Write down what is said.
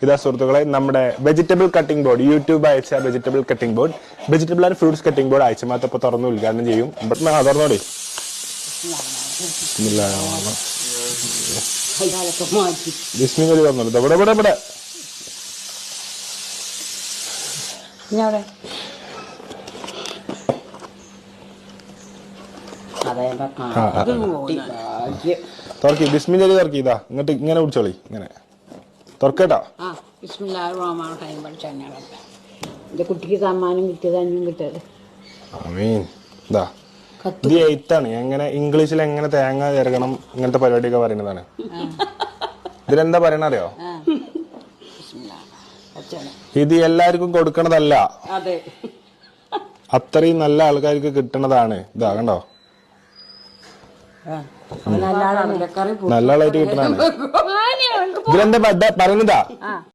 ഇതാ സുഹൃത്തുക്കളെ നമ്മുടെ വെജിറ്റബിൾ കട്ടിംഗ് ബോർഡ്, യൂട്യൂബ് അയച്ച vegetable cutting board, vegetable and fruits cutting board അയച്ച മാത്രം തുറന്ന് ഉദ്ഘാടനം ചെയ്യും. തുറന്നോടി. ബിസ്മില്ലാഹി തുറന്നോളൂ. ഇവിടെ ഇവിടെ ഇവിടെ തുറക്കി. ബിസ്മില്ലാഹി തുറക്കി. ഇതാ ഇങ്ങോട്ട് ഇങ്ങനെ പിടിച്ചോളി. ഇങ്ങനെ തുറക്കട്ടോ. കുട്ടിക്ക് സമ്മാനം കിട്ടിയത് അഞ്ഞും കിട്ടിയത്. ആമീൻ. ഇതാ ഇത് എയ്ത്താണ്. എങ്ങനെ ഇംഗ്ലീഷിൽ എങ്ങനെ തേങ്ങ ചേർക്കണം ഇങ്ങനത്തെ പരിപാടിയൊക്കെ പറയുന്നതാണ്. ഇതിലെന്താ പറയണ അറിയോ? ഇത് എല്ലാവർക്കും കൊടുക്കണതല്ല, അത്രയും നല്ല ആൾക്കാർക്ക് കിട്ടണതാണ്. ഇതാ കണ്ടോ, നല്ല ആളായിട്ട് കിട്ടണതാണ്. ഇതിലെന്താ പറയുന്നതാ?